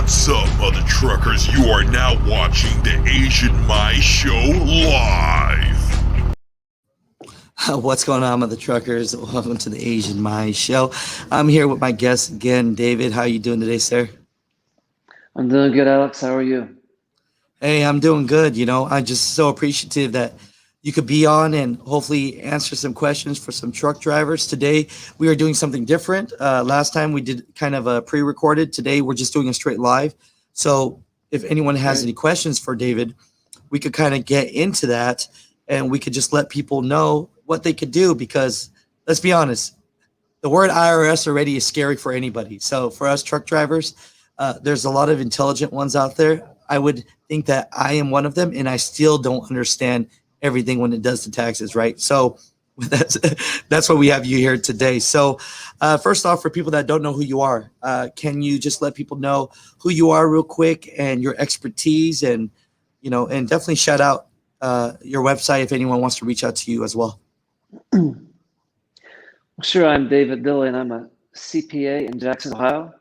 What's up, mother truckers? You are now watching the Asian My Show live. What's going on, mother truckers? Welcome to the Asian My Show. I'm here with my guest again, David. How are you doing today, sir? I'm doing good, Alex. How are you? Hey, I'm doing good. I'm just so appreciative that you could be on and hopefully answer some questions for some truck drivers. Today, we are doing something different. Last time we did kind of a pre-recorded. Today, we're just doing a straight live. So if anyone has any questions for David, we could kind of get into that and we could just let people know what they could do, because let's be honest, the word IRS already is scary for anybody. So for us truck drivers, there's a lot of intelligent ones out there. I would think that I am one of them, and I still don't understand everything when it does to taxes, right? So that's why we have you here today. So first off, for people that don't know who you are, can you just let people know who you are real quick and your expertise, and and definitely shout out your website if anyone wants to reach out to you as well. Well, sure. I'm David Dilley, and I'm a CPA in Jackson, Ohio.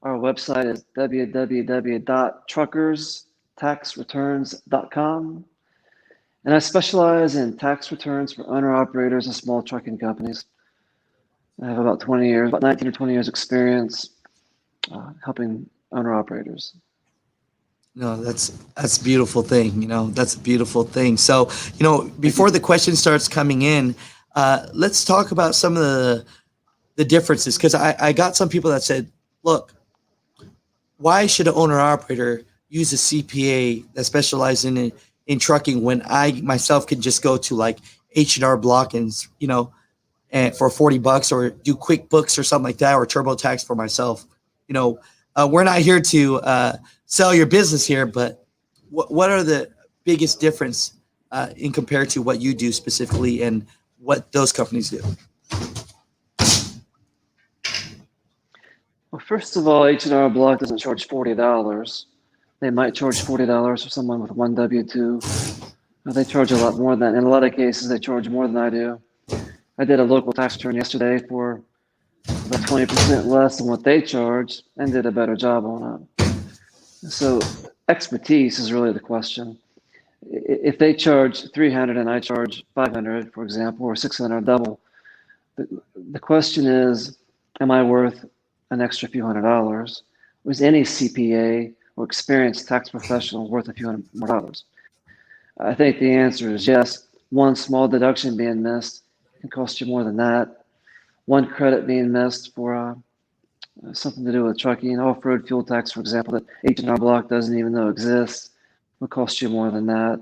Our website is www.truckerstaxreturns.com. And I specialize in tax returns for owner-operators and small trucking companies. I have about 19 or 20 years experience helping owner-operators. No, that's a beautiful thing. That's a beautiful thing. So, before the question starts coming in, let's talk about some of the differences, because I got some people that said, look, why should an owner operator use a CPA that specializes in trucking when I myself can just go to like H&R Block and and for $40 or do QuickBooks or something like that, or TurboTax for myself. We're not here to sell your business here, but what are the biggest difference in compared to what you do specifically and what those companies do? Well, first of all, H&R Block doesn't charge $40. They might charge $40 for someone with one W-2. They charge a lot more than that. In a lot of cases, they charge more than I do. I did a local tax return yesterday for about 20% less than what they charge and did a better job on it. So expertise is really the question. If they charge $300 and I charge $500, for example, or $600 double, the question is, am I worth an extra few $100? Or is any CPA or experienced tax professional worth a few $100 more? I think the answer is yes. One small deduction being missed can cost you more than that. One credit being missed for something to do with trucking, off-road fuel tax, for example, that H&R Block doesn't even know exists, will cost you more than that.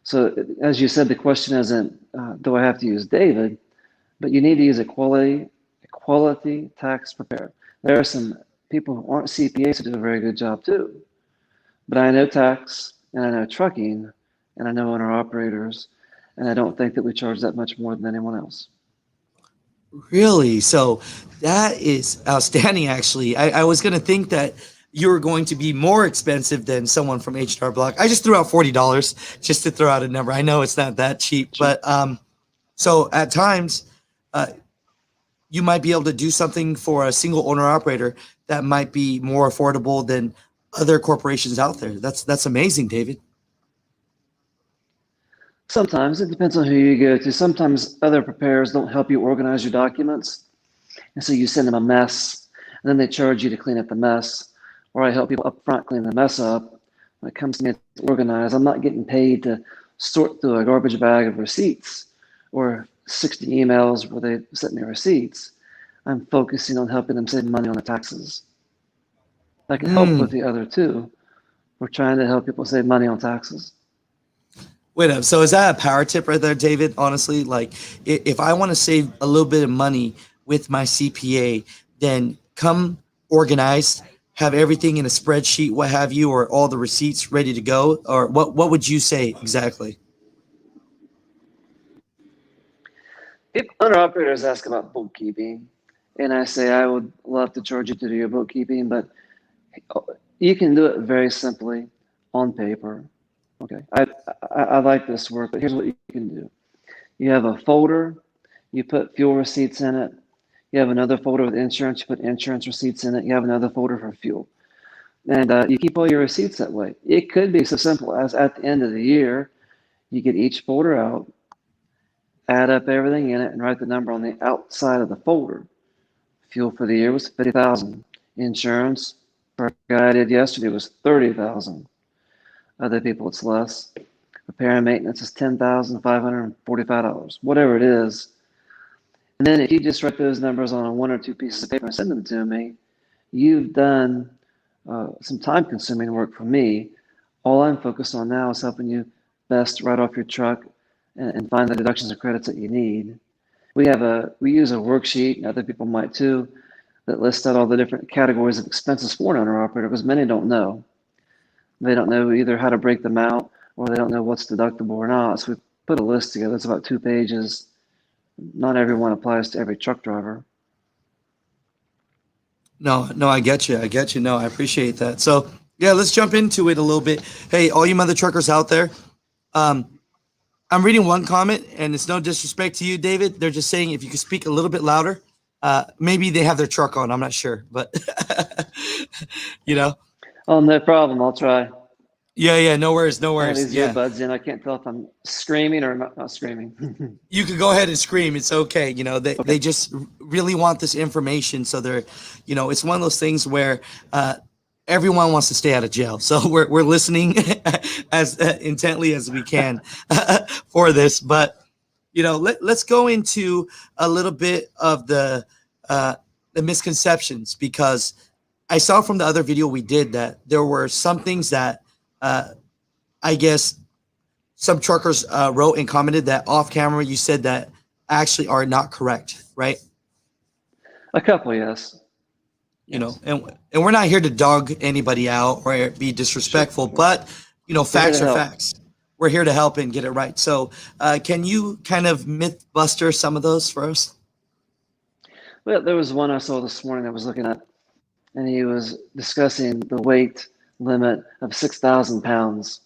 So as you said, the question isn't, do I have to use David? But you need to use a quality tax preparer. There are some people who aren't CPAs who do a very good job too. But I know tax, and I know trucking, and I know owner operators, and I don't think that we charge that much more than anyone else. Really? So that is outstanding, actually. I was going to think that you were going to be more expensive than someone from H&R Block. I just threw out $40 just to throw out a number. I know it's not that cheap, but so at times you might be able to do something for a single owner operator that might be more affordable than other corporations out there. That's amazing, David. Sometimes it depends on who you go to. Sometimes other preparers don't help you organize your documents. And so you send them a mess, and then they charge you to clean up the mess. Or I help people up front clean the mess up. When it comes to me to organize, I'm not getting paid to sort through a garbage bag of receipts or 60 emails where they sent me receipts. I'm focusing on helping them save money on their taxes. I can help with the other two. We're trying to help people save money on taxes. Wait up. So is that a power tip right there, David? Honestly, like if I want to save a little bit of money with my CPA, then come organized, have everything in a spreadsheet, what have you, or all the receipts ready to go? Or what would you say exactly? Owner operators ask about bookkeeping, and I say I would love to charge you to do your bookkeeping, but you can do it very simply on paper. Okay, I like this work, but here's what you can do. You have a folder, you put fuel receipts in it. You have another folder with insurance, you put insurance receipts in it. You have another folder for fuel. And you keep all your receipts that way. It could be so simple as at the end of the year, you get each folder out, add up everything in it, and write the number on the outside of the folder. Fuel for the year was 50,000. Insurance, per guy I did yesterday, was 30,000. Other people, it's less. Repair and maintenance is $10,545. Whatever it is. And then if you just write those numbers on one or two pieces of paper and send them to me, you've done some time-consuming work for me. All I'm focused on now is helping you best write off your truck and find the deductions and credits that you need. We use a worksheet, and other people might too, that lists out all the different categories of expenses for an owner-operator, because many don't know. They don't know either how to break them out, or they don't know what's deductible or not. So we put a list together. It's about 2 pages. Not everyone applies to every truck driver. No, I get you. No, I appreciate that. So yeah, let's jump into it a little bit. Hey, all you mother truckers out there, I'm reading one comment, and it's no disrespect to you, David. They're just saying if you could speak a little bit louder. Maybe they have their truck on. I'm not sure, but you know. Oh, no problem. I'll try. Yeah. No worries. I have these Yeah, earbuds in. I can't tell if I'm screaming or not screaming. you could go ahead and scream. It's okay. You know, they Okay. just really want this information, so they're, it's one of those things where everyone wants to stay out of jail. So we're listening as intently as we can for this. But let's go into a little bit of the misconceptions, because I saw from the other video we did that there were some things that I guess some truckers wrote and commented that off camera you said that actually are not correct, right? A couple, yes. And we're not here to dog anybody out or be disrespectful, Sure. but facts to are help. facts. We're here to help and get it right. So can you kind of myth buster some of those for us? Well, there was one I saw this morning I was looking at, and he was discussing the weight limit of 6,000 pounds.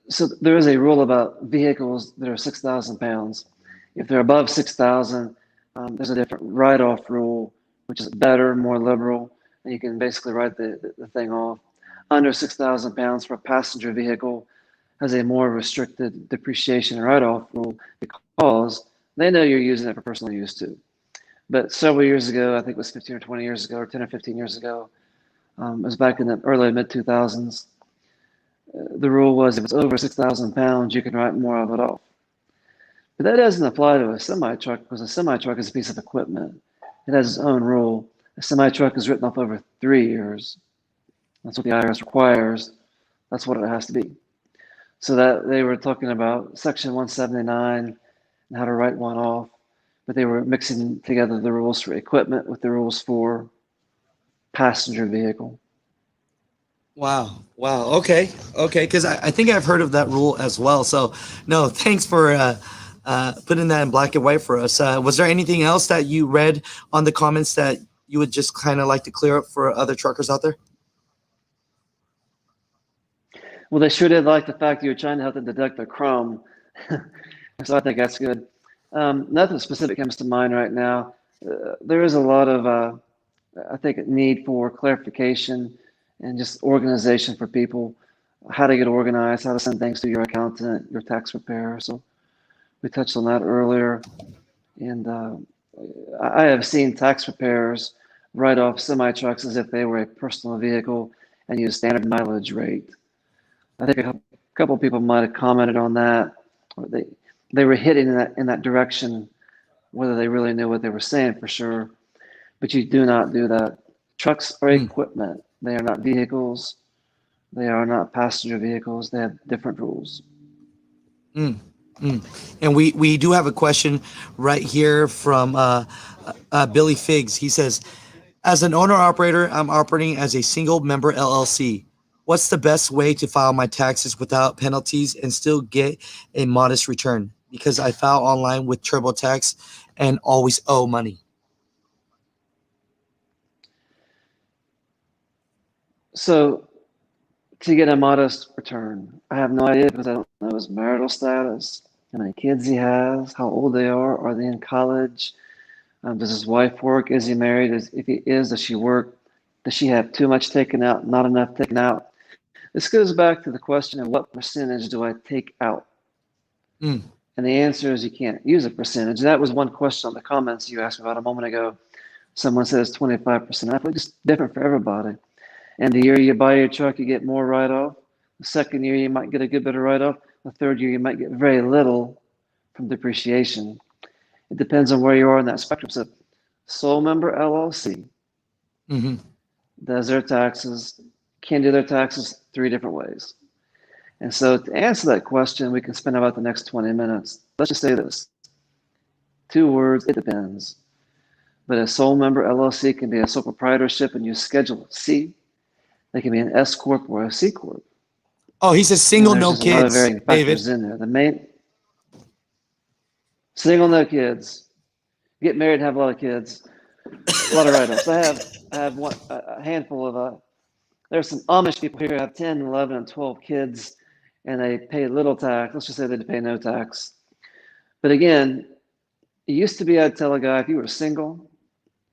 So there is a rule about vehicles that are 6,000 pounds. If they're above 6,000, there's a different write-off rule, which is better, more liberal, and you can basically write the thing off. Under 6,000 pounds for a passenger vehicle has a more restricted depreciation and write-off rule, because they know you're using it for personal use too. But several years ago, I think it was 15 or 20 years ago, or 10 or 15 years ago, it was back in the early mid-2000s, the rule was if it's over 6,000 pounds, you can write more of it off. But that doesn't apply to a semi-truck, because a semi-truck is a piece of equipment. It has its own rule. A semi-truck is written off over 3 years. That's what the IRS requires. That's what it has to be. So that they were talking about Section 179 and how to write one off, but they were mixing together the rules for equipment with the rules for passenger vehicle. Wow. Okay. Because I think I've heard of that rule as well. So no, thanks for putting that in black and white for us. Was there anything else that you read on the comments that you would just kind of like to clear up for other truckers out there? Well, they sure did like the fact that you're trying to help them deduct their chrome. So I think that's good. Nothing specific comes to mind right now. There is a lot of, I think, a need for clarification and just organization for people, how to get organized, how to send things to your accountant, your tax preparer. So we touched on that earlier. And I have seen tax preparers write off semi-trucks as if they were a personal vehicle and use standard mileage rate. I think a couple of people might have commented on that, or they were hitting in that direction, whether they really knew what they were saying for sure. But you do not do that. Trucks are equipment. They are not vehicles. They are not passenger vehicles. They have different rules. And we do have a question right here from Billy Figs. He says, as an owner operator, I'm operating as a single member LLC. What's the best way to file my taxes without penalties and still get a modest return? Because I file online with TurboTax and always owe money. So to get a modest return, I have no idea, because I don't know his marital status, how many kids he has, how old they are they in college? Does his wife work? Is he married? If he is, does she work Does she have too much taken out, not enough taken out? This goes back to the question of what percentage do I take out? Mm. And the answer is you can't use a percentage. That was one question on the comments you asked me about a moment ago. Someone says 25%. I think it's different for everybody. And the year you buy your truck, you get more write-off. The second year, you might get a good bit of write-off. The third year, you might get very little from depreciation. It depends on where you are in that spectrum. So, sole member LLC Hmm. does their taxes, can do their taxes 3 different ways. And so, to answer that question, we can spend about the next 20 minutes. Let's just say this 2 words, it depends. But a sole member LLC can be a sole proprietorship and use Schedule C. They can be an S Corp or a C Corp. Oh, he says And single, there's no just a lot of kids, varying David. factors in there. The main single, no kids, get married, have a lot of kids, a lot of write-offs. I have a handful of there's some Amish people here who have 10, 11, and 12 kids, and they pay little tax. Let's just say they pay no tax. But again, it used to be I'd tell a guy if you were single,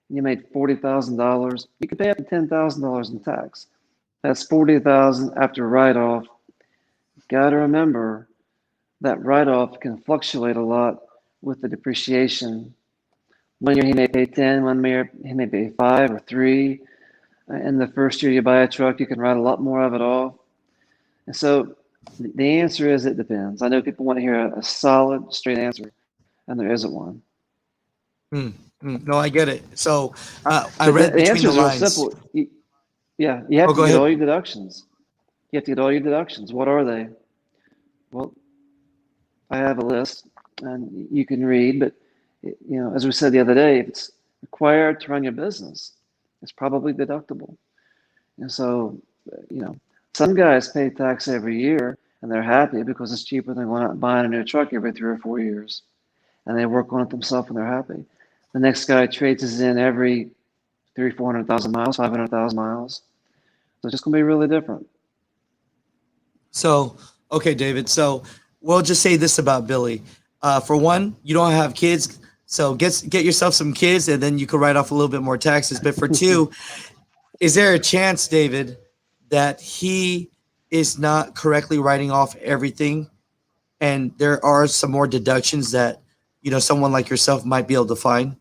you made $40,000, you could pay up to $10,000 in tax. That's $40,000 after write-off. Got to remember that write-off can fluctuate a lot with the depreciation. One year he may pay 10, one year he may pay 5 or 3. In the first year you buy a truck, you can write a lot more of it off. And so the answer is it depends. I know people want to hear a solid, straight answer, and there isn't one. No, I get it. So I But read the between answer the is real lines. simple. You have Oh, to go get ahead. all your deductions. You have to get all your deductions. What are they? Well, I have a list, and you can read, but as we said the other day, if it's required to run your business, it's probably deductible. And so, some guys pay tax every year, and they're happy because it's cheaper than going out and buying a new truck every 3 or 4 years. And they work on it themselves, and they're happy. The next guy trades us in every 400,000 miles, 500,000 miles. So it's just going to be really different. So, okay, David. So we'll just say this about Billy. For one, you don't have kids, so get yourself some kids, and then you can write off a little bit more taxes. But for two, is there a chance, David, that he is not correctly writing off everything, and there are some more deductions that someone like yourself might be able to find?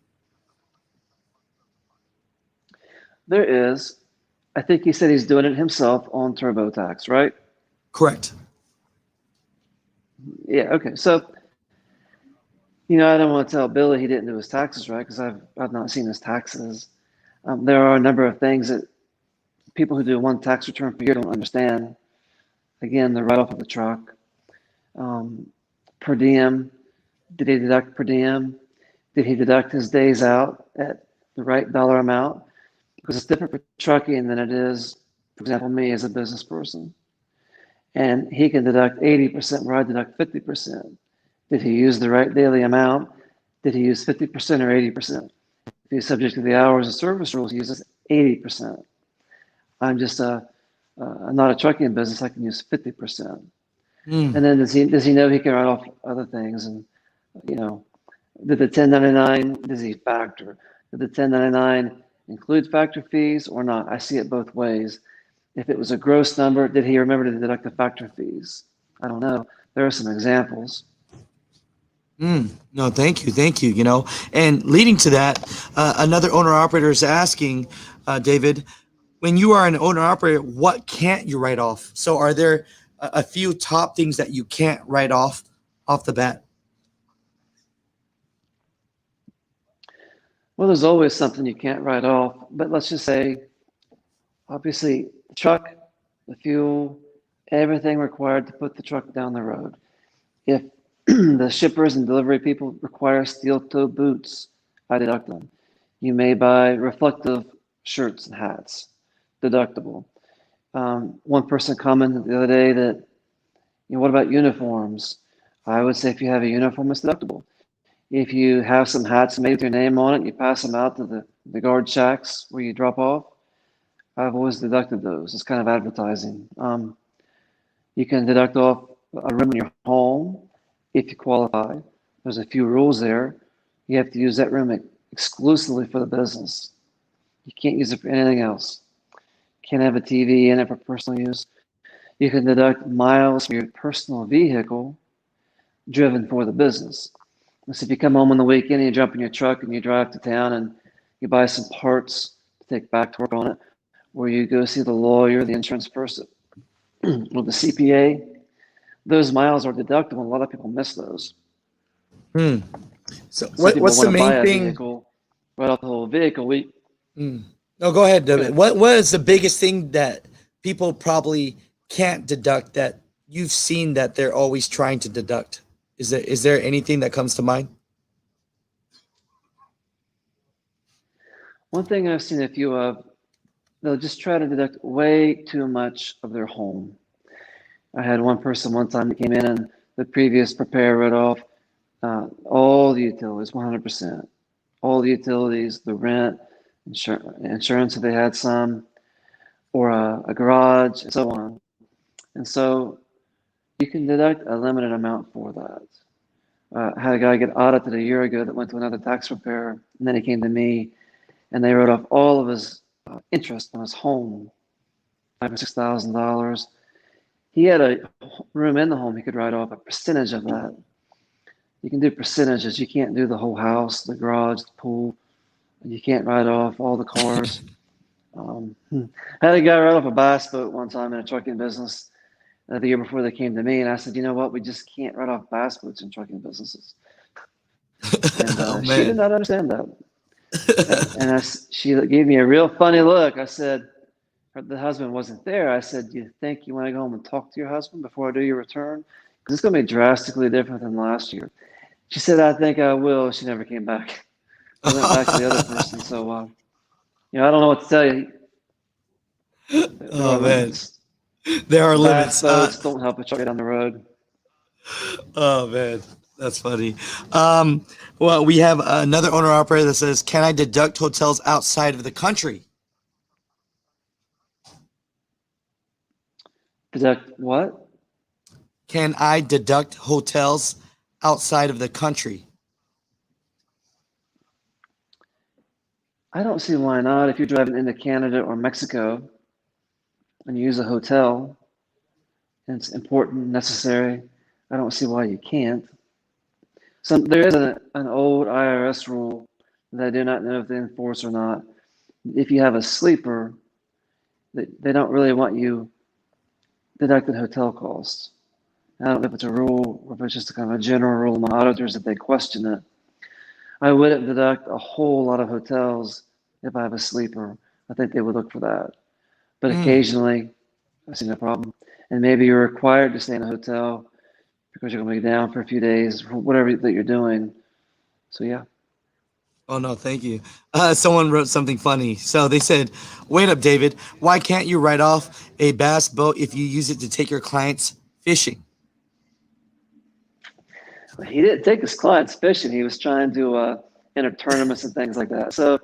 There is. I think he said he's doing it himself on TurboTax, right? Correct. Yeah, okay. So, I don't want to tell Billy he didn't do his taxes right because I've not seen his taxes. There are a number of things that people who do one tax return per year don't understand. Again, the write-off of the truck, per diem. Did he deduct per diem? Did he deduct his days out at the right dollar amount? Because it's different for trucking than it is, for example, me as a business person. And he can deduct 80% where I deduct 50%. Did he use the right daily amount? Did he use 50% or 80%? If he's subject to the hours of service rules, he uses 80%. I'm just not a trucking business. I can use 50%. And then does he know he can write off other things? And did the 1099, does he factor? Did the 1099 include factor fees or not? I see it both ways. If it was a gross number, did he remember to deduct the factor fees? I don't know. There are some examples. No, thank you. And leading to that, another owner operator is asking, David, when you are an owner operator, what can't you write off? So, are there a few top things that you can't write off the bat? Well, there's always something you can't write off, but let's just say, obviously, the truck, the fuel, everything required to put the truck down the road. If the shippers and delivery people require steel toe boots, I deduct them. You may buy reflective shirts and hats, deductible. One person commented the other day that, what about uniforms? I would say if you have a uniform, it's deductible. If you have some hats made with your name on it, you pass them out to the guard shacks where you drop off. I've always deducted those. It's kind of advertising. You can deduct off a room in your home if you qualify. There's a few rules there. You have to use that room exclusively for the business. You can't use it for anything else. can't have a TV in it for personal use. You can deduct miles for your personal vehicle driven for the business. So if you come home on the weekend and you jump in your truck and you drive to town and you buy some parts to take back to work on it, or you go see the lawyer, the insurance person, or the CPA, those miles are deductible. A lot of people miss those. Hmm. So Some people what's the want to buy main a thing? vehicle, right off the whole vehicle. No, go ahead, David. Good. What is the biggest thing that people probably can't deduct that you've seen that they're always trying to deduct? Is there anything that comes to mind? One thing I've seen a few of, they'll just try to deduct way too much of their home. I had one person one time that came in and the previous preparer wrote off all the utilities, 100%. All the utilities, the rent, insurance if they had some, or a garage, and so on. And so you can deduct a limited amount for that. I had a guy get audited a year ago that went to another tax preparer, and then he came to me, and they wrote off all of his interest on his home, $5,000 or $6,000. He had a room in the home. He could write off a percentage of that. You can do percentages. You can't do the whole house, the garage, the pool. You can't write off all the cars. I had a guy write off a bass boat one time in a trucking business the year before they came to me, and I said, you know what? We just can't write off bass boats in trucking businesses. And Oh she did man. not understand that. She gave me a real funny look. I said, the husband wasn't there. I said, do you think you want to go home and talk to your husband before I do your return? Because it's going to be drastically different than last year. She said, I think I will. She never came back. I went back to the other person. So, I don't know what to tell you. There Oh are man, limits. there are Bass limits. boats don't help a truck down the road. Oh man, that's funny. Um, well, we have another owner operator that says, "Can I deduct hotels outside of the country?" Deduct what? Can I deduct hotels outside of the country? I don't see why not. If you're driving into Canada or Mexico and you use a hotel and it's important, necessary, I don't see why you can't. There is an old IRS rule that I do not know if they enforce or not. If you have a sleeper, they don't really want you deducting hotel costs. I don't know if it's a rule or if it's just a kind of a general rule among auditors that they question it. I wouldn't deduct a whole lot of hotels if I have a sleeper. I think they would look for that. But Mm. occasionally, I see no problem. And maybe you're required to stay in a hotel because you're going to be down for a few days, whatever that you're doing. So yeah. Oh no, thank you. Someone wrote something funny. So they said, "Wait up, David. Why can't you write off a bass boat if you use it to take your clients fishing?" He didn't take his clients fishing. He was trying to enter tournaments and things like that. So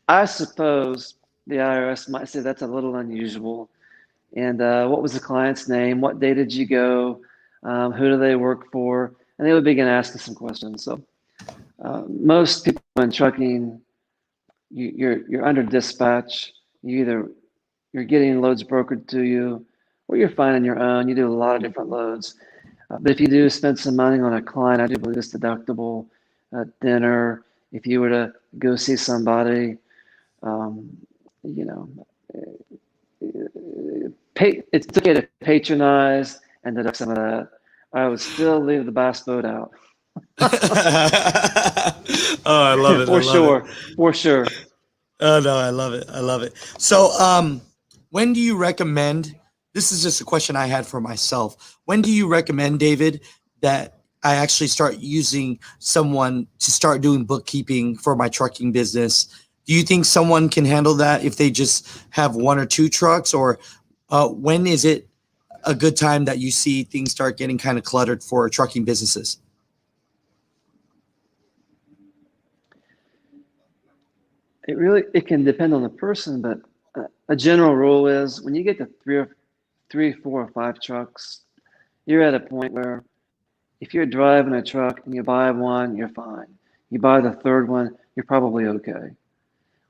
I suppose the IRS might say that's a little unusual. And what was the client's name? What day did you go? Who do they work for? And they would begin asking some questions. So most people in trucking, you're under dispatch. You're getting loads brokered to you, or you're finding your own. You do a lot of different loads. But if you do spend some money on a client, I do believe it's deductible. Dinner, if you were to go see somebody, um, you know, it's okay to patronize and deduct some of that. I would still leave the bass boat out. Oh, I love it. I For love it. sure, for sure. Oh no, I love it. I love it. So, when do you recommend? This is just a question I had for myself. When do you recommend, David, that I actually start using someone to start doing bookkeeping for my trucking business? Do you think someone can handle that if they just have one or two trucks, or when is it a good time that you see things start getting kind of cluttered for trucking businesses? It can depend on the person, but a general rule is when you get to three, 4, or 5 trucks, you're at a point where if you're driving a truck and you buy one, you're fine. You buy the third one, you're probably okay.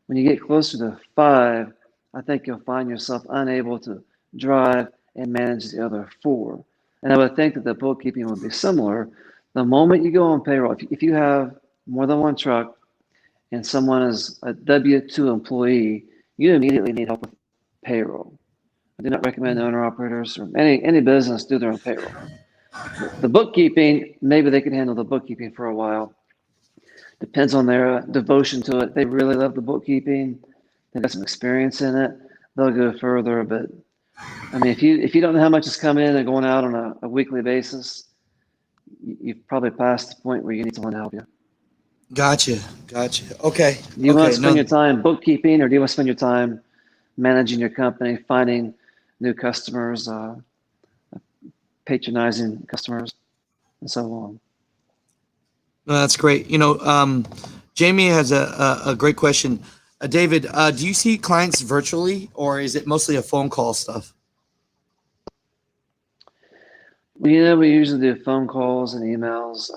When you get closer to 5, I think you'll find yourself unable to drive and manage the other four. And I would think that the bookkeeping would be similar. The moment you go on payroll, if you have more than one truck and someone is a W-2 employee, you immediately need help with payroll. I do not recommend owner operators or any business do their own payroll. The bookkeeping, maybe they can handle the bookkeeping for a while. Depends on their devotion to it. They really love the bookkeeping. They've got some experience in it. They'll go further. But I mean, if you don't know how much is coming in and going out on a weekly basis, you've probably passed the point where you need someone to help you. Gotcha. Okay. Do you want to spend No, your time bookkeeping, or do you want to spend your time managing your company, finding new customers, patronizing customers, and so on? no, that's great. Jamie has a great question. David, do you see clients virtually, or is it mostly a phone call stuff? We usually do phone calls and emails.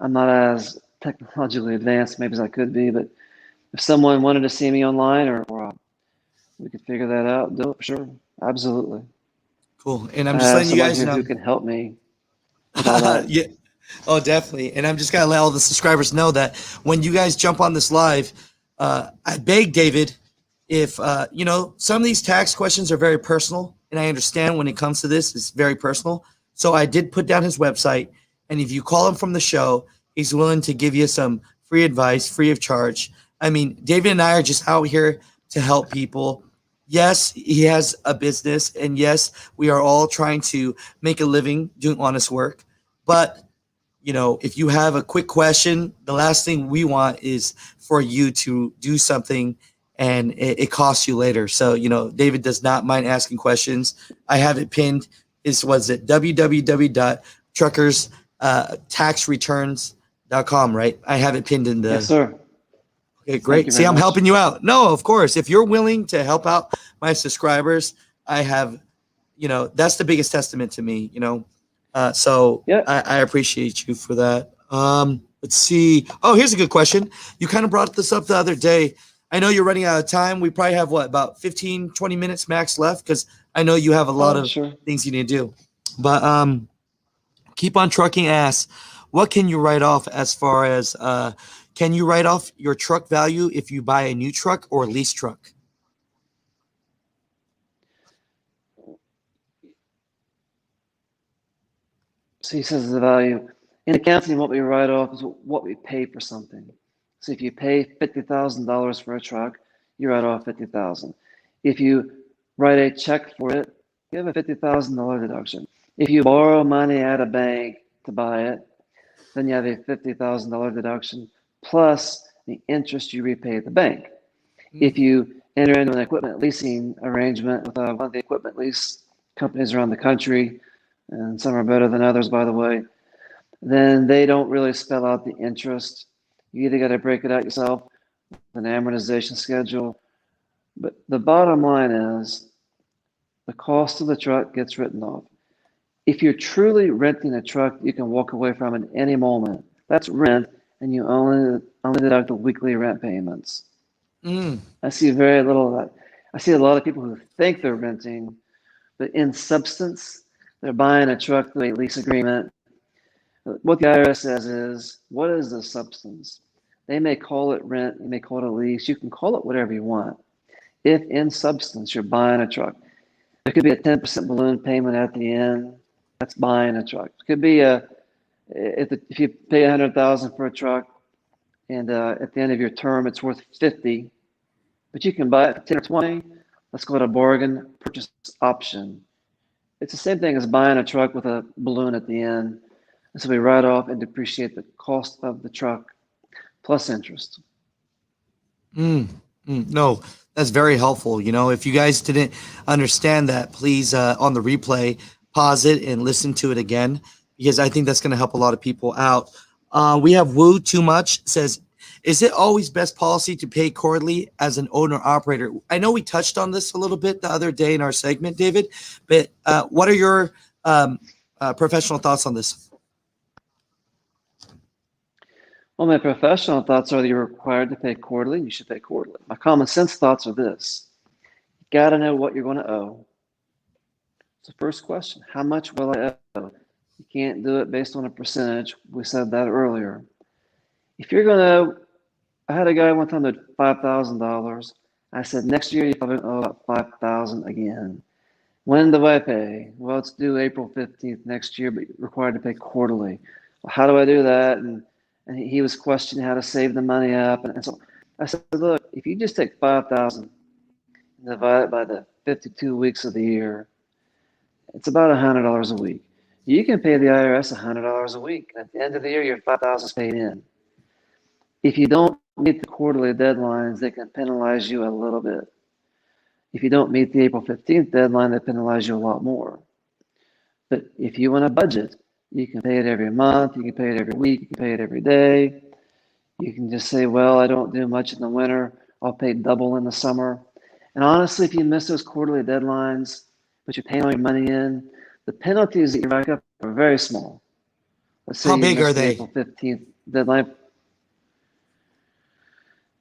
I'm not as technologically advanced maybe as I could be, but if someone wanted to see me online or we could figure that out, do it for sure. Absolutely. Cool. And I'm I just have letting you someone guys here know. who can help me with all that. Yeah. Oh, definitely. And I'm just gonna let all the subscribers know that when you guys jump on this live, I beg David, if some of these tax questions are very personal, and I understand when it comes to this, it's very personal. So I did put down his website, and if you call him from the show, he's willing to give you some free advice, free of charge. I mean, David and I are just out here to help people. Yes, he has a business, and yes, we are all trying to make a living doing honest work. But if you have a quick question, the last thing we want is for you to do something and it costs you later. So, David does not mind asking questions. I have it pinned. Was it www.truckerstaxreturns.com, right? I have it pinned in the. Yes, sir. Okay, Thank great. you See, very I'm much. helping you out. No, of course. If you're willing to help out my subscribers, I have, that's the biggest testament to me, So Yep. I appreciate you for that. Let's see. Oh, here's a good question. You kind of brought this up the other day. I know you're running out of time. We probably have about 15, 20 minutes max left because I know you have a lot of Sure. things you need to do. But keep on trucking ass. What can you write off as far as can you write off your truck value if you buy a new truck or lease truck? So he says the value. In accounting, what we write off is what we pay for something. So if you pay $50,000 for a truck, you write off $50,000. If you write a check for it, you have a $50,000 deduction. If you borrow money at a bank to buy it, then you have a $50,000 deduction plus the interest you repay at the bank. If you enter into an equipment leasing arrangement with one of the equipment lease companies around the country, and some are better than others, by the way, then they don't really spell out the interest. You either got to break it out yourself with an amortization schedule. But the bottom line is the cost of the truck gets written off. If you're truly renting a truck you can walk away from at any moment, that's rent, and you only deduct the weekly rent payments. I see very little of that. I see a lot of people who think they're renting, but in substance, they're buying a truck through a lease agreement. What the IRS says is, what is the substance? They may call it rent, you may call it a lease, you can call it whatever you want. If in substance you're buying a truck, there could be a 10% balloon payment at the end. That's buying a truck. It could be if you pay $100,000 for a truck, and at the end of your term it's worth 50, but you can buy it for 10 or 20. Let's call it a bargain purchase option. It's the same thing as buying a truck with a balloon at the end. And so we write off and depreciate the cost of the truck plus interest. No, that's very helpful. If you guys didn't understand that, please on the replay, pause it and listen to it again because I think that's going to help a lot of people out. We have Woo Too Much says, is it always best policy to pay quarterly as an owner operator? I know we touched on this a little bit the other day in our segment, David, but what are your professional thoughts on this? Well, my professional thoughts are that you're required to pay quarterly. You should pay quarterly. My common sense thoughts are this: you got to know what you're going to owe. So, first question: how much will I owe? You can't do it based on a percentage. We said that earlier. If you're going to, I had a guy one time that $5,000. I said next year you probably owe about 5,000 again. When do I pay? Well, it's due April 15th next year, but you're required to pay quarterly. Well, how do I do that? And he was questioning how to save the money up. And so I said, look, if you just take 5,000 and divide it by the 52 weeks of the year, it's about $100 a week. You can pay the IRS $100 a week. At the end of the year, your 5,000 is paid in. If you don't meet the quarterly deadlines, they can penalize you a little bit. If you don't meet the April 15th deadline, they penalize you a lot more. But if you want a budget, you can pay it every month, you can pay it every week, you can pay it every day. You can just say, well, I don't do much in the winter, I'll pay double in the summer. And honestly, if you miss those quarterly deadlines, but you're paying all your money in, the penalties that you rack up are very small. Let's say How you big are missed the they? April 15th deadline.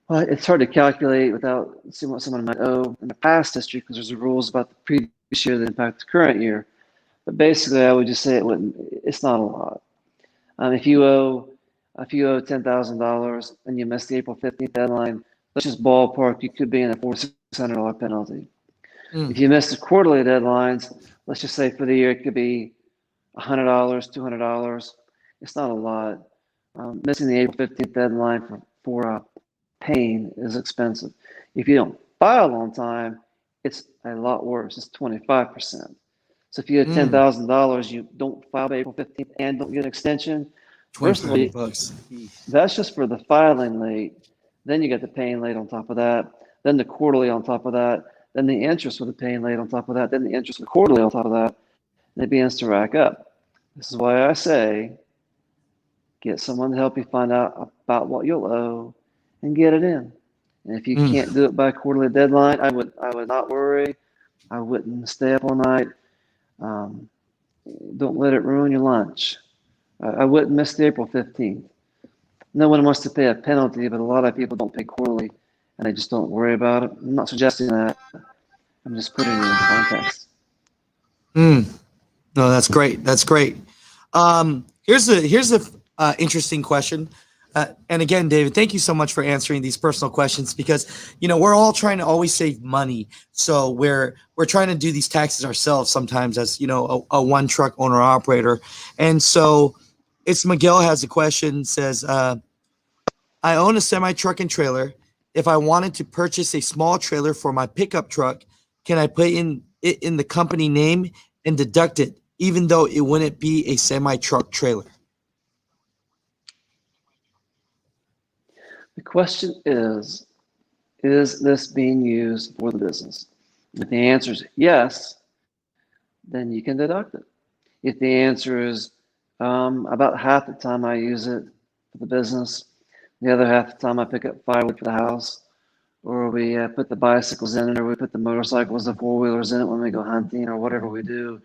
Well, it's hard to calculate without seeing what someone might owe in the past history because there's rules about the previous year that impact the current year. But basically, I would just say it's not a lot. If you owe $10,000 and you miss the April 15th deadline, let's just ballpark, you could be in a $400-$600 penalty. If Mm. you miss the quarterly deadlines, let's just say for the year it could be $100, $200. It's not a lot. Missing the April 15th deadline for paying is expensive. If you don't file on time, it's a lot worse. It's 25%. So if you had Mm. $10,000, you don't file by April 15th and don't get an extension. First of all, 2,500 bucks. that's just for the filing late. Then you get the paying late on top of that. Then the quarterly on top of that. Then the interest for the paying late on top of that. Then the interest for the quarterly on top of that. And it begins to rack up. This is why I say get someone to help you find out about what you'll owe and get it in. And if you Mm. can't do it by quarterly deadline, I would not worry. I wouldn't stay up all night. Um, don't let it ruin your lunch. I wouldn't miss the April 15th. No one wants to pay a penalty, but a lot of people don't pay quarterly and they just don't worry about it. I'm not suggesting that. I'm just putting it in context. Mm. No, that's great. That's great. Here's a interesting question. And again, David, thank you so much for answering these personal questions because we're all trying to always save money. So we're trying to do these taxes ourselves sometimes as a one truck owner operator. And so it's Miguel has a question. Says I own a semi truck and trailer. If I wanted to purchase a small trailer for my pickup truck, can I put it in the company name and deduct it, even though it wouldn't be a semi truck trailer? The question is this being used for the business? If the answer is yes, then you can deduct it. If the answer is about half the time I use it for the business, the other half the time I pick up firewood for the house, or we put the bicycles in it, or we put the motorcycles, the four-wheelers in it when we go hunting, or whatever we do,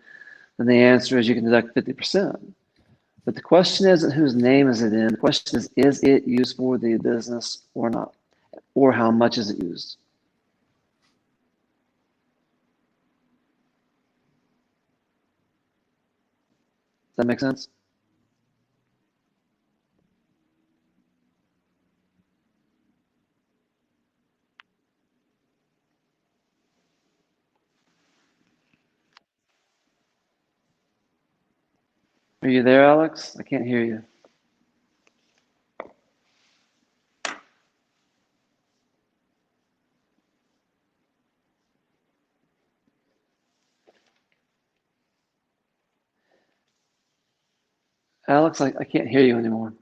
then the answer is you can deduct 50%. But the question isn't whose name is it in. The question is it used for the business or not? Or how much is it used? Does that make sense? Are you there, Alex? I can't hear you. Alex, I can't hear you anymore.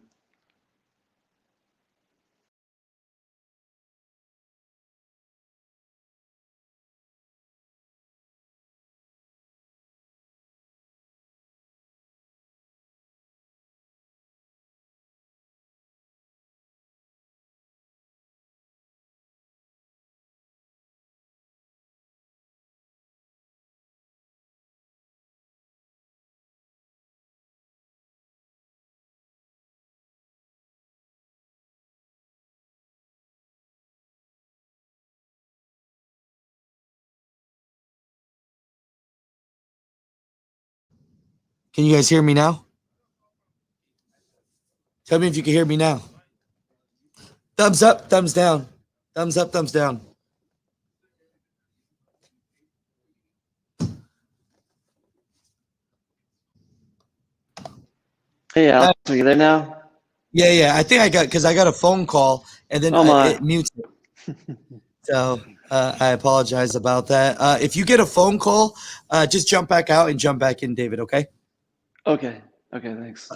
Can you guys hear me now? Tell me if you can hear me now. Thumbs up, thumbs down. Thumbs up, thumbs down. Hey, Alex, are you there now? Yeah. I think I got a phone call and then Oh my. it mutes it. So I apologize about that. If you get a phone call, just jump back out and jump back in, David. Okay. Okay. Okay. Thanks.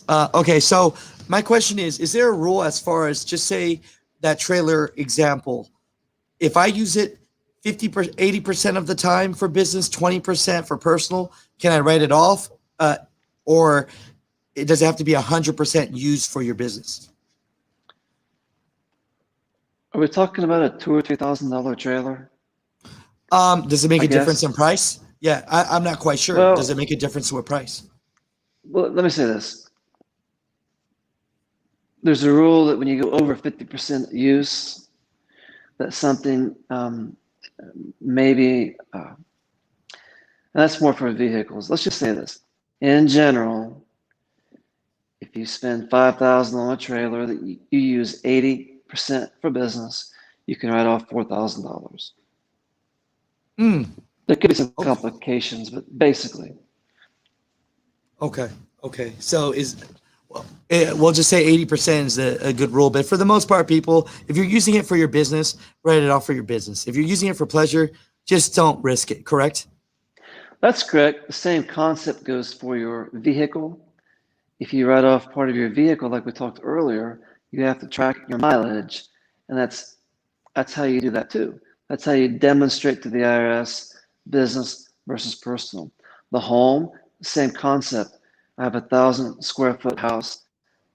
Okay. So my question is there a rule as far as just say that trailer example? If I use it 80% of the time for business, 20% for personal, can I write it off? Or does it have to be 100% used for your business? Are we talking about a $2,000 or $3,000 trailer? Does it make I a difference guess. in price? Yeah, I'm not quite sure. Does it Well, make a difference with price? well, let me say this. There's a rule that when you go over 50% use, that something maybe, that's more for vehicles. Let's just say this. In general, if you spend $5,000 on a trailer that you use 80% for business, you can write off $4,000. Hmm. There could be some Okay. complications, but basically, Okay. Okay. So we'll just say 80% is a good rule, but for the most part, people, if you're using it for your business, write it off for your business. If you're using it for pleasure, just don't risk it. Correct? that's correct. The same concept goes for your vehicle. If you write off part of your vehicle, like we talked earlier, you have to track your mileage, and that's how you do that too. That's how you demonstrate to the IRS business versus personal. The home, same concept. I have 1,000 square foot house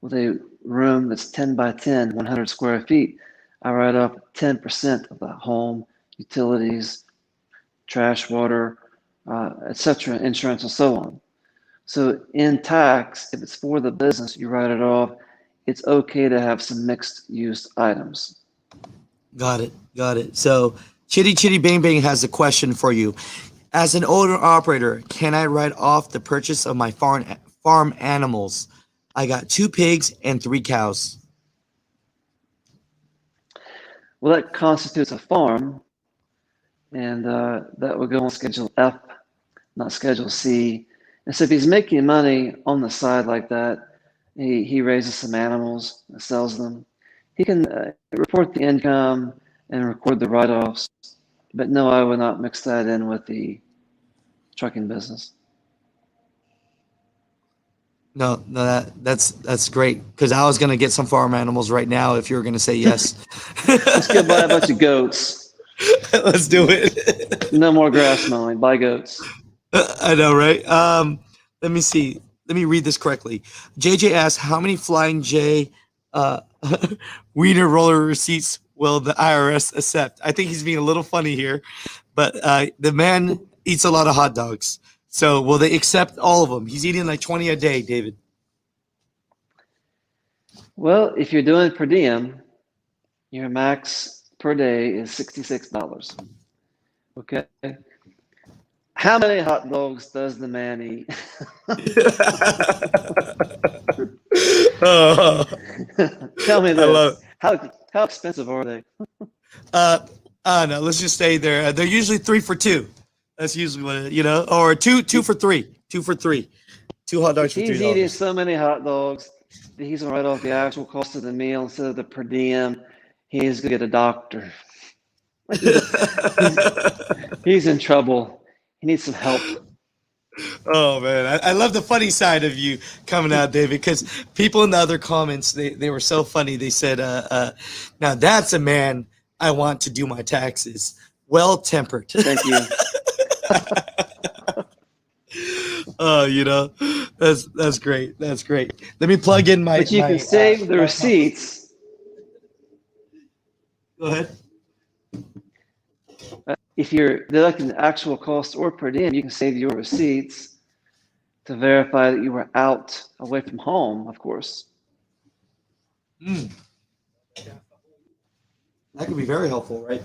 with a room that's 10 by 10, 100 square feet. I write off 10% of the home, utilities, trash, water, etc., insurance, and so on. So in tax, if it's for the business, you write it off. It's okay to have some mixed use items. Got it. Got it. So Chitty Chitty Bang Bang has a question for you. As an owner operator, can I write off the purchase of my farm animals? I got 2 pigs and 3 cows. Well, that constitutes a farm, and that would go on Schedule F, not Schedule C. And so if he's making money on the side like that, he raises some animals, sells them, he can report the income and record the write-offs. But no, I would not mix that in with the trucking business. No, that's great because I was gonna get some farm animals right now if you were gonna say yes. Let's go buy a bunch of goats. Let's do it. No more grass mowing. Buy goats. I know, right? Let me see. Let me read this correctly. JJ asked, "How many Flying J uh, wiener roller receipts will the IRS accept?" I think he's being a little funny here, but the man eats a lot of hot dogs. So will they accept all of them? He's eating like 20 a day, David. Well, if you're doing per diem, your max per day is $66. Okay. How many hot dogs does the man eat? Oh, Tell me I love this. it. How expensive are they? Uh, I don't know. Let's just say they're usually 3 for 2. That's usually what or two for 3, 2 for 3, 2 hot dogs If for he's eating $3. so many hot dogs, he's gonna write off the actual cost of the meal instead of the per diem. He's gonna get a doctor. He's he's in trouble. He needs some help. Oh man, I love the funny side of you coming out, David, because people in the other comments they were so funny. They said, "Now that's a man I want to do my taxes. Well tempered." Thank you. Oh, that's great. That's great. Let me plug in my But you can save the laptop. receipts. Go ahead. If you're deducting the actual cost or per diem, you can save your receipts to verify that you were out away from home, of course. Mm, that could be very helpful, right?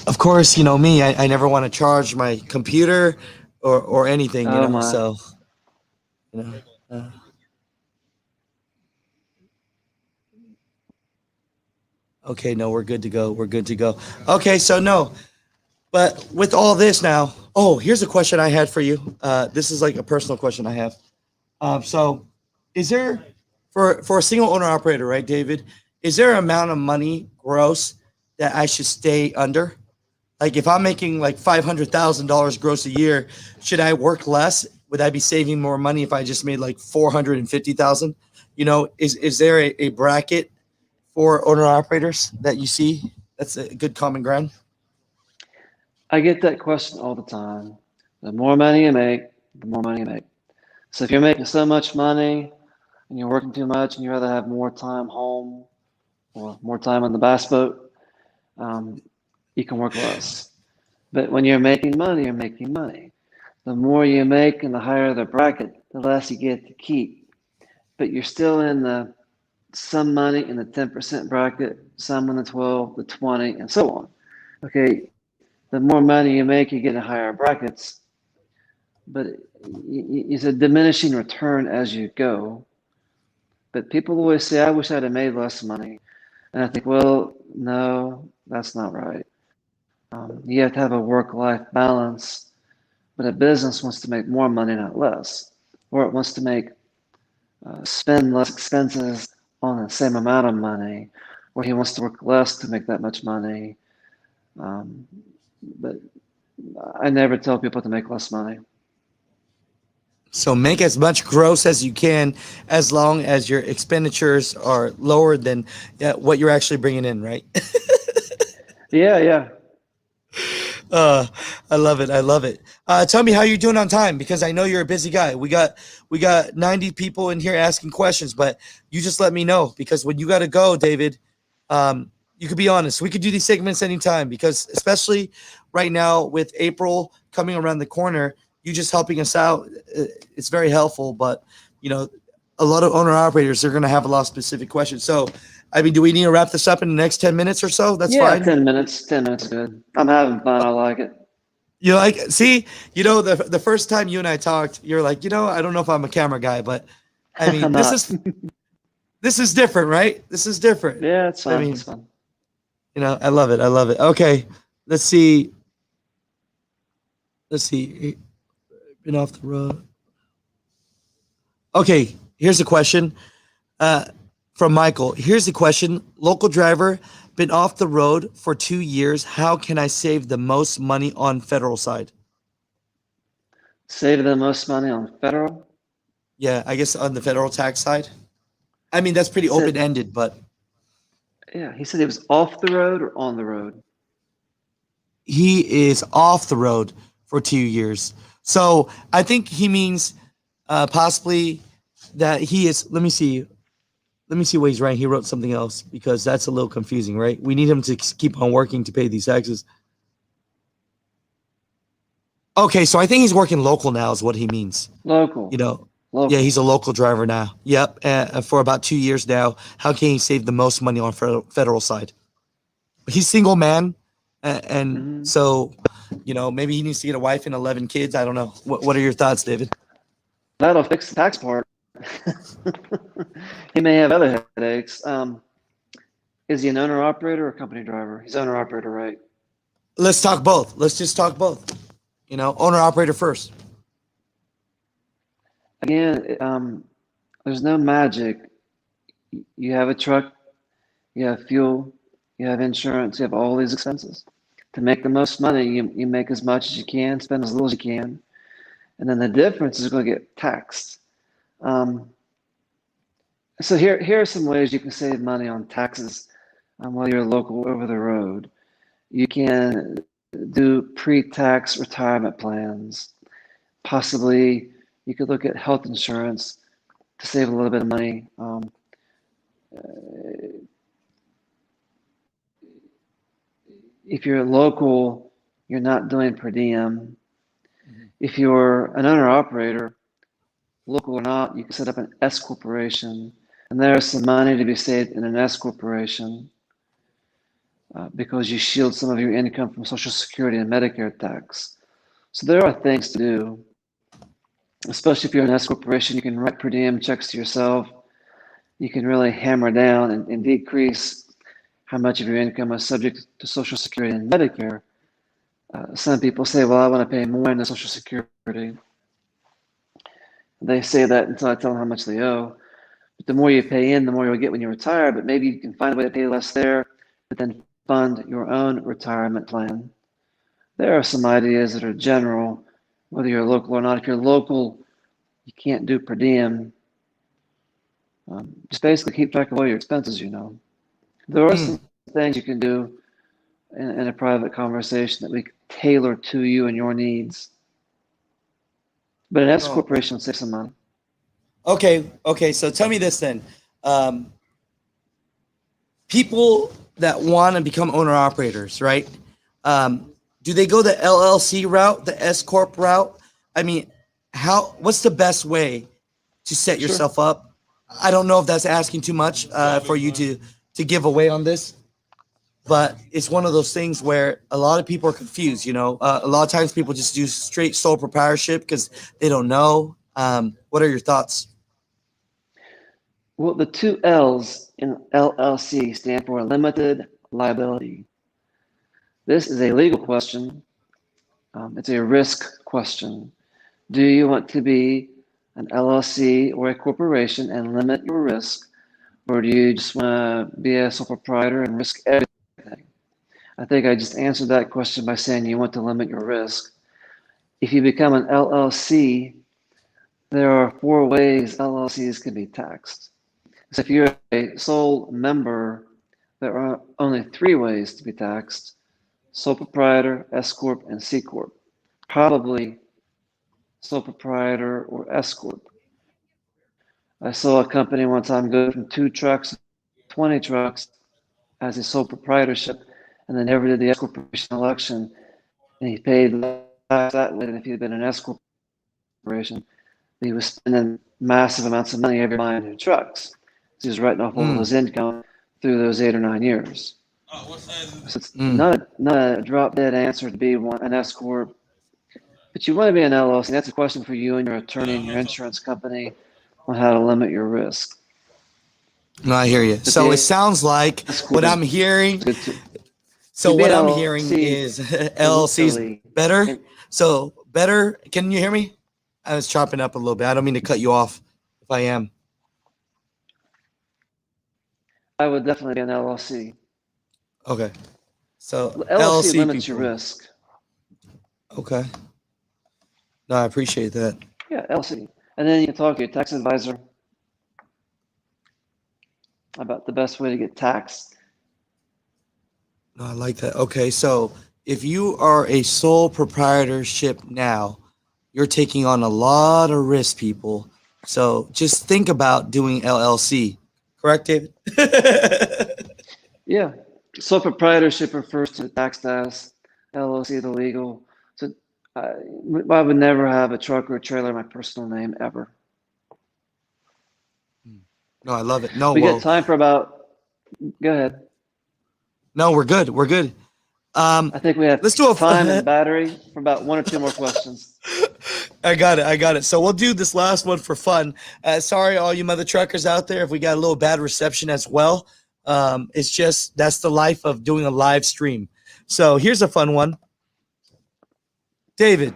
of course, you know me, I never want to charge my computer or anything, you Oh know, my. so, you know. Okay, no, we're good to go. We're good to go. Okay, so no, but with all this now, oh, here's a question I had for you. This is like a personal question I have. So, is there for a single owner operator, right, David? Is there an amount of money gross that I should stay under? Like, if I'm making like $500,000 gross a year, should I work less? Would I be saving more money if I just made like 450,000? You know, is there a bracket for owner operators that you see? That's a good common ground. I get that question all the time. The more money you make, the more money you make. So if you're making so much money and you're working too much and you rather have more time home or more time on the bass boat, um, you can work less. But when you're making money, you're making money. The more you make and the higher the bracket, the less you get to keep. But you're still in the some money in the 10% bracket, some in the 12, the 20, and so on. Okay, the more money you make, you get in higher brackets, but it's a diminishing return as you go. But people always say, I wish I'd have made less money. And I think, well, no, that's not right. You have to have a work life balance, but a business wants to make more money, not less, or it wants to make spend less expenses on the same amount of money, or he wants to work less to make that much money. Um, but I never tell people to make less money. So make as much gross as you can, as long as your expenditures are lower than what you're actually bringing in, right? Yeah, yeah. Uh, I love it. I love it. Tell me how you're doing on time, because I know you're a busy guy. We got 90 people in here asking questions, but you just let me know, because when you got to go, David, you could be honest. We could do these segments anytime, because especially right now with April coming around the corner, you just helping us out. It's very helpful. But you know, a lot of owner operators are going to have a lot of specific questions. So, I mean, do we need to wrap this up in the next 10 minutes or so? That's Yeah, fine. 10 minutes. 10 minutes is good. I'm having fun. I like it. You like see, you know, the first time you and I talked, you're like, you know, I don't know if I'm a camera guy, but I mean, I'm this not. is this is different, right? This is different. Yeah, it's I fun. It's mean, fun. you know, I love it. I love it. Okay, let's see. Let's see. Been off the road. Okay, here's a question uh, from Michael. Here's the question: Local driver, been off the road for 2 years. How can I save the most money on federal side? Save the most money on federal. Yeah, I guess on the federal tax side. I mean, that's He pretty open said, ended, but yeah, he said he was off the road or on the road. he is off the road for 2 years. So I think he means possibly that he is. Let me see. Let me see what he's writing. He wrote something else, because that's a little confusing, right? We need him to keep on working to pay these taxes. Okay, so I think he's working local now, is what he means. You Local. know, yeah, he's Local. a local driver now. Yep, for about 2 years now. How can he save the most money on federal side? He's single man, and Hmm. so you know, maybe he needs to get a wife and 11 kids. I don't know. What are your thoughts, David? That'll fix the tax part. He may have other headaches. Is he an owner operator or company driver? He's owner operator, right? Let's talk both. Let's just talk both. You know, owner operator first. Again, there's no magic. You have a truck, you have fuel, you have insurance, you have all these expenses. To make the most money, you make as much as you can, spend as little as you can, and then the difference is going to get taxed. Um, so here are some ways you can save money on taxes while you're local over the road. You can do pre-tax retirement plans. Possibly you could look at health insurance to save a little bit of money. If you're local, you're not doing per diem. If you're an owner operator, local or not, you can set up an S corporation, and there's some money to be saved in an S corporation. because you shield some of your income from Social Security and Medicare tax. So there are things to do, especially if you're an S corporation. You can write per diem checks to yourself. You can really hammer down and decrease how much of your income is subject to Social Security and Medicare. Some people say, well, I want to pay more into Social Security. They say that until I tell them how much they owe. But the more you pay in, the more you'll get when you retire. But maybe you can find a way to pay less there, but then fund your own retirement plan. There are some ideas that are general, whether you're local or not. If you're local, you can't do per diem. Just basically keep track of all your expenses, you know. There are some things you can do in a private conversation that we can tailor to you and your needs. But an S No. corporation will save some money. Okay. So tell me this then. People that want to become owner operators, right? Do they go the LLC route, the S corp route? I mean, what's the best way to set Sure. yourself up? I don't know if that's asking too much for you to give away on this, but it's one of those things where a lot of people are confused. You know, a lot of times people just do straight sole proprietorship because they don't know. What are your thoughts? Well, the two L's in LLC stand for limited liability. This is a legal question. It's a risk question. Do you want to be an LLC or a corporation and limit your risk, or do you just want to be a sole proprietor and risk everything? I think I just answered that question by saying you want to limit your risk. If you become an LLC, there are 4 ways LLCs can be taxed. So if you're a sole member, there are only 3 ways to be taxed: sole proprietor, S corp, and C corp. Probably sole proprietor or S corp. I saw a company one time go from 2 trucks to 20 trucks as a sole proprietorship, and they never did the S corporation election, and he paid less that way than if he had been an S corporation. He was spending massive amounts of money every buying new trucks. He was writing off all of his income through those 8 or 9 years. So it's not a drop dead answer to be an S corp, but you want to be an LLC. That's a question for you and your attorney and your insurance company on how to limit your risk. No, I hear you. But So the it sounds like S corp what is I'm hearing. good too. So To be what an I'm LLC hearing is LLC's legally, better. and So better. Can you hear me? I was chopping up a little bit. I don't mean to cut you off if I am. I would definitely be an LLC. Okay. So LLC LLC limits your people. risk. Okay. No, I appreciate that. Yeah, LLC. And then you can talk to your tax advisor about the best way to get taxed. No, I like that. Okay. So if you are a sole proprietorship now, you're taking on a lot of risk, people. So just think about doing LLC. Correct, David? Yeah. Sole proprietorship refers to the tax status, LLC the legal. So I would never have a truck or a trailer in my personal name ever. No, I love it. No, We got well, time for about, go ahead. no, we're good. We're good. I think we have Let's do time a. and battery for about 1 or 2 more questions. I got it. I got it. So we'll do this last one for fun. Sorry, all you mother truckers out there, if we got a little bad reception as well. It's just that's the life of doing a live stream. So here's a fun one. David,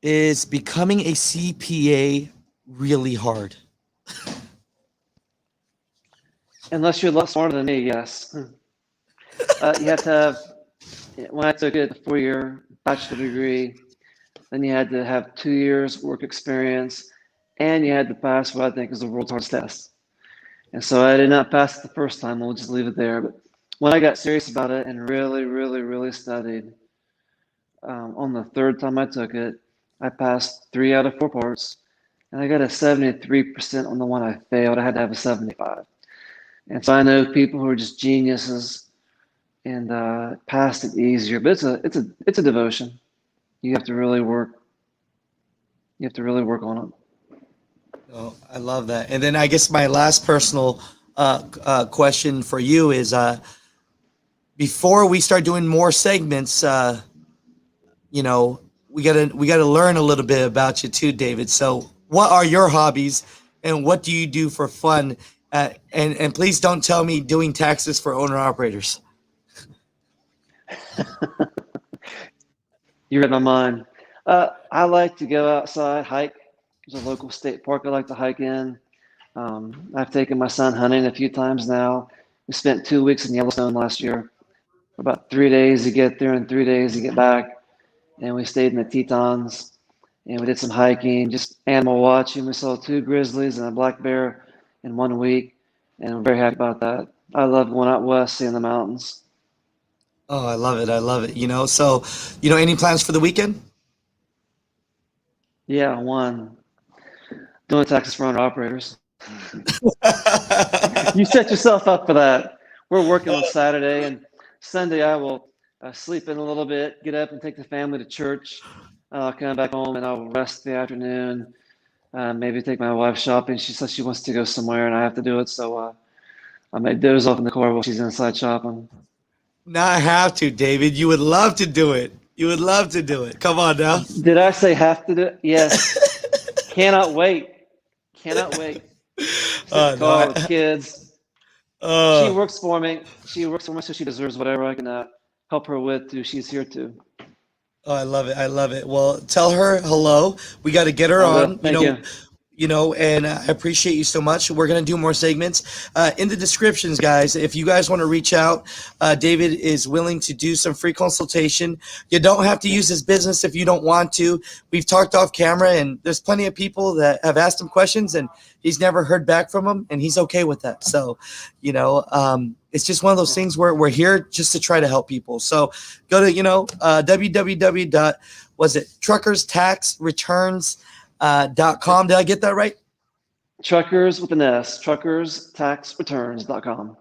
is becoming a CPA really hard? Unless you're a lot smarter than me, yes. You have to have, when I took it, a 4-year bachelor degree, then you had to have 2 years work experience, and you had to pass what I think is the world's hardest test. And so I did not pass it the first time. We'll just leave it there. But when I got serious about it and really, really, really studied, on the 3rd time I took it, I passed 3 out of 4 parts, and I got a 73% on the one I failed. I had to have a 75. And so I know people who are just geniuses and passed it easier. But it's a devotion. You have to really work. You have to really work on it. Oh, I love that. And then I guess my last personal question for you is before we start doing more segments, you know, we gotta learn a little bit about you too, David. So, what are your hobbies, and what do you do for fun? And please don't tell me doing taxes for owner operators. You read my mind. I like to go outside, hike. There's a local state park I like to hike in. I've taken my son hunting a few times now. We spent 2 weeks in Yellowstone last year. About 3 days to get there and 3 days to get back. And we stayed in the Tetons and we did some hiking, just animal watching. We saw two grizzlies and a black bear in 1 week. And I'm very happy about that. I love going out west, seeing the mountains. Oh, I love it. I love it. So, any plans for the weekend? Yeah, one, doing taxes for owner operators. You set yourself up for that. We're working on Saturday and Sunday. I will sleep in a little bit, get up and take the family to church. Come back home and I'll rest the afternoon. Maybe take my wife shopping. She says she wants to go somewhere and I have to do it. So I may doze off in the car while she's inside shopping. Not have to, David. You would love to do it. You would love to do it. Come on now. Did I say have to do it? Yes. Cannot wait. Cannot wait. Sit in the car with kids. She works for me. So she deserves whatever I can help her with too. She's here too. Oh, I love it. I love it. Well, tell her hello. We got to get her on. Thank you. And I appreciate you so much. We're going to do more segments in the descriptions, guys. If you guys want to reach out, David is willing to do some free consultation. You don't have to use his business if you don't want to. We've talked off camera, and there's plenty of people that have asked him questions, and he's never heard back from them, and he's okay with that. So, it's just one of those things where we're here just to try to help people. So go to, www. Was it truckerstaxreturns.com. Did I get that right? Truckers with an S, truckerstaxreturns.com.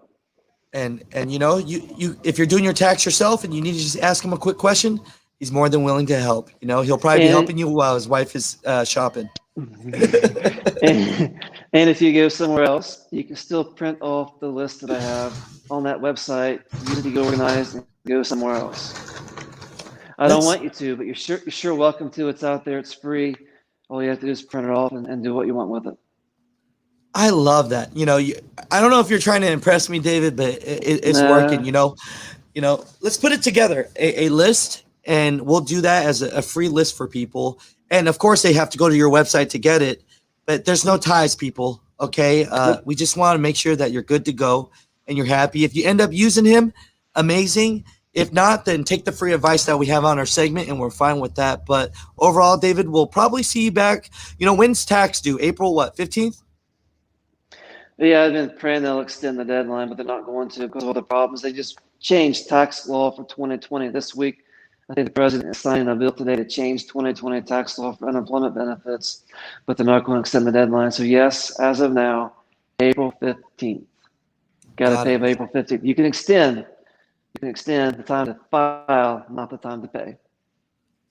And you if you're doing your tax yourself and you need to just ask him a quick question, he's more than willing to help. He'll probably be helping you while his wife is shopping. And if you go somewhere else, you can still print off the list that I have on that website. You need to go organized and go somewhere else. I don't want you to, but you're sure welcome to. It's out there. It's free. All you have to do is print it off and do what you want with it. I love that. I don't know if you're trying to impress me, David, but it's working. Let's put it together, a list, and we'll do that as a free list for people. And of course, they have to go to your website to get it, but there's no ties, people. Okay. We just want to make sure that you're good to go and you're happy. If you end up using him, amazing. If not, then take the free advice that we have on our segment, and we're fine with that. But overall, David, we'll probably see you back. When's tax due? April, 15th? Yeah, I've been praying they'll extend the deadline, but they're not going to because of all the problems. They just changed tax law for 2020 this week. I think the president is signing a bill today to change 2020 tax law for unemployment benefits, but they're not going to extend the deadline. So yes, as of now, April 15th. Got to pay by April 15th. You can extend the time to file, not the time to pay.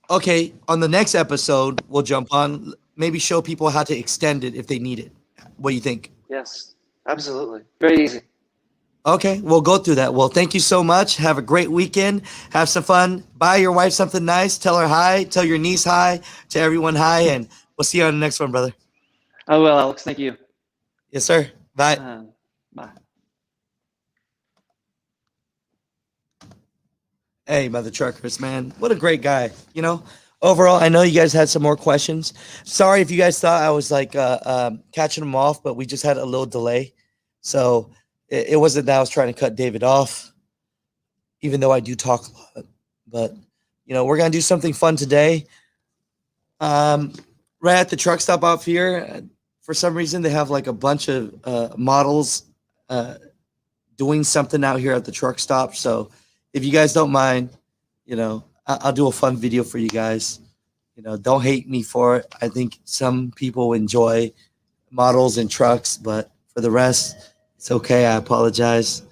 Okay, on the next episode, we'll jump on, maybe show people how to extend it if they need it. What do you think? Yes, absolutely. Very easy. Okay, we'll go through that. Well, thank you so much. Have a great weekend. Have some fun. Buy your wife something nice. Tell her hi. Tell your niece hi. Tell everyone hi. And we'll see you on the next one, brother. I will, Alex. Thank you. Yes, sir. Bye. Bye. Hey, Mother Truckers, man. What a great guy. Overall, I know you guys had some more questions. Sorry if you guys thought I was catching them off, but we just had a little delay. So it wasn't that I was trying to cut David off, even though I do talk a lot. But, we're going to do something fun today. Right at the truck stop off here, for some reason, they have a bunch of models doing something out here at the truck stop. So if you guys don't mind, I'll do a fun video for you guys. Don't hate me for it. I think some people enjoy models and trucks, but for the rest, it's okay. I apologize.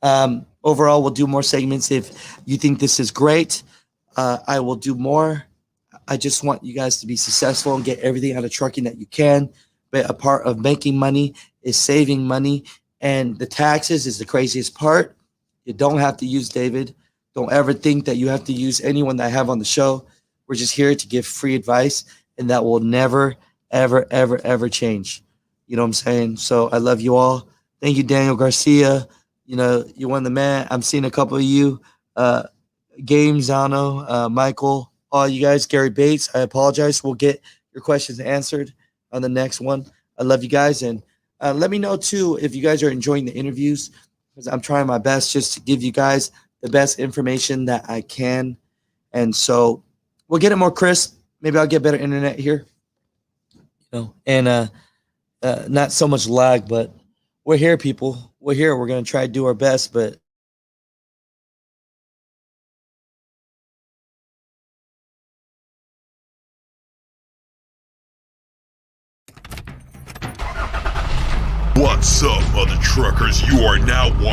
Overall, we'll do more segments. If you think this is great, I will do more. I just want you guys to be successful and get everything out of trucking that you can. But a part of making money is saving money And the taxes is the craziest part. You don't have to use David. Don't ever think that you have to use anyone that I have on the show. We're just here to give free advice, and that will never, ever, ever, ever change. You know what I'm saying? So I love you all. Thank you, Daniel Garcia. You know, you're one of the man. I'm seeing a couple of you. Games, Zano, Michael, all you guys, Gary Bates. I apologize. We'll get your questions answered on the next one. I love you guys. And let me know, too, if you guys are enjoying the interviews, because I'm trying my best just to give you guys the best information that I can. And so we'll get it more crisp. Maybe I'll get better internet here, and not so much lag, but we're here, people. We're here. We're going to try to do our best, but What's up, mother truckers? You are now watching